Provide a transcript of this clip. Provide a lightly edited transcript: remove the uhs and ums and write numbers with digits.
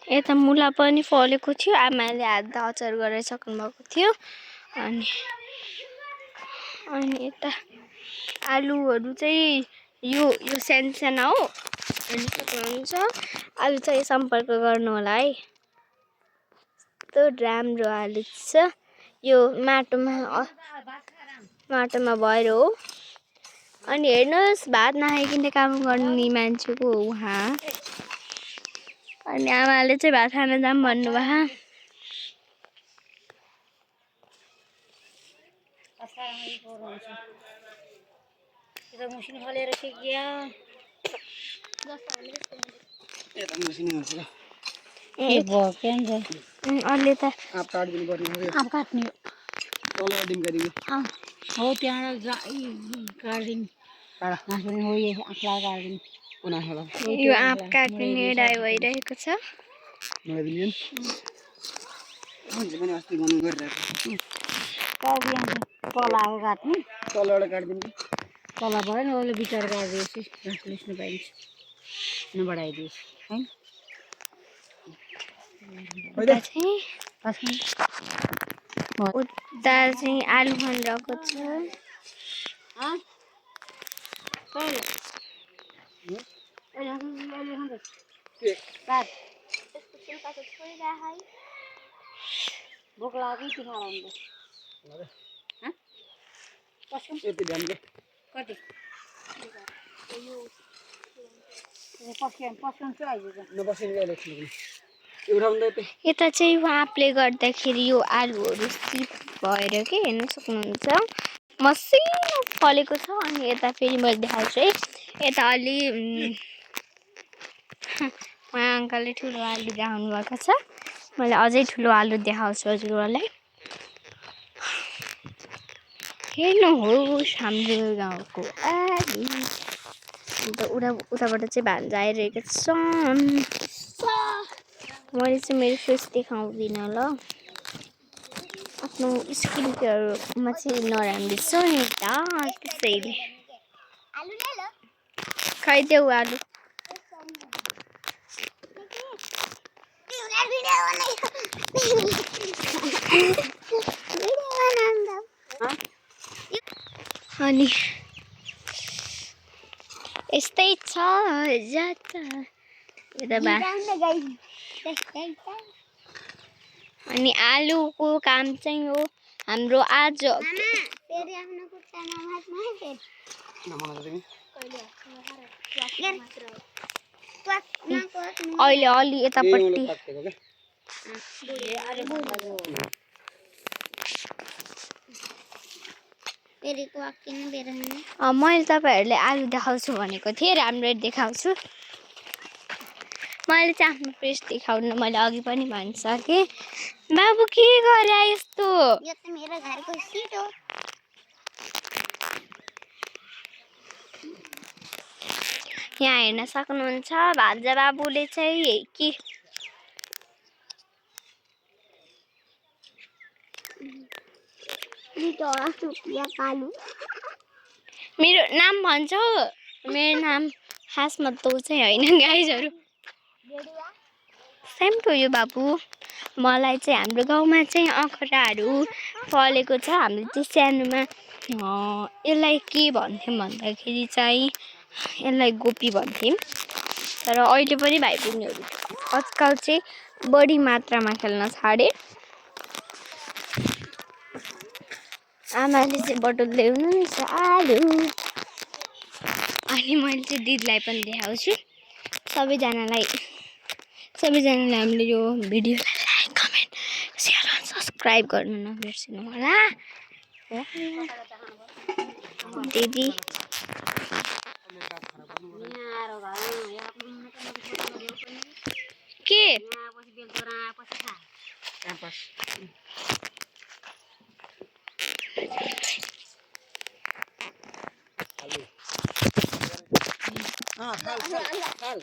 यता मुला पनि फलेको थियो आमाले हात अचार गरेर सक्नु भएको थियो अनि यता आलुहरू चाहिँ यो सानो हो अनि सक्नुहुन्छ आलु चाहिँ सम्पर्क गर्नु होला है त्यो राम्रो आलु छ यो माटोमा भएर हो अनि हेर्नुहोस् भात नखाइकन काम गर्ने मान्छेको उहाँ अनि आमाले चाहिँ भात खान जाम भन्नुभयो अहिले त हो त्यहाँ गार्डन हो यो आँखला गार्डन यो आँप काट्ने निर्णय भइरहेको छ तलबाट काट्दिनु तल भयो नि अहिले बिचार गरिदिएपछि घाँस लिस्नु पाइन्छ नबढाइदिएछ है उता चाहिँ आलु खनिरहेको छ भोक लाग्यो कति यता चाहिँ आँपले गर्दाखेरि यो आलुहरू सिप भएर के हेर्न सक्नुहुन्छ मसिनो फलेको छ अनि यता फेरि मैले देखाउँछु है यता अलि उहाँ अङ्कलले ठुलो आलु देखाउनु भएको छ मैले अझै ठुलो आलु देखाउँछु हजुरहरूलाई हेर्नुहोस् हाम्रो गाउँको आलु अन्त उताबाट चाहिँ भान्जा आइरहेको छ मैले चाहिँ मेरो फेस देखाउँदिनँ ल आफ्नो स्किन केयरमा चाहिँ नराम्रो छ नि त त्यसैले खाइदेऊ आलु अनि यस्तै छ अनि आलुको काम चाहिँ हो हाम्रो आज अहिले अलि यतापट्टि मैले तपाईँहरूले आलु देखाउँछु भनेको थिएँ राम्ररी देखाउँछु मैले चाहिँ आफ्नो फेस देखाउन मैले अघि पनि भनिसकेँ बाबु के गरे यस्तो यो त मेरो घरको सिट हो यहाँ हेर्न सक्नुहुन्छ भान्जा बाबुले चाहिँ के मेरो नाम भन्छौ मेरो नाम खासमा तँ चाहिँ होइन गाइजहरू सेम टु यु बाबु मलाई चाहिँ हाम्रो गाउँमा चाहिँ अखराहरू फलेको छ हामीले चाहिँ सानोमा यसलाई के भन्थ्यौँ भन्दाखेरि चाहिँ यसलाई गोपी भन्थ्यौँ तर अहिले पनि भाइ बहिनीहरू आजकल चाहिँ बढी मात्रामा खेल्न छाडे आमाले चाहिँ बटुल ल्याउनु आलु अनि मैले चाहिँ दिदीलाई पनि देखाउँछु सबैजनालाई हामीले यो भिडियोलाई लाइक कमेन्ट सेयर र सब्सक्राइब गर्नु नबिर्सिनु होला दिदी के हाल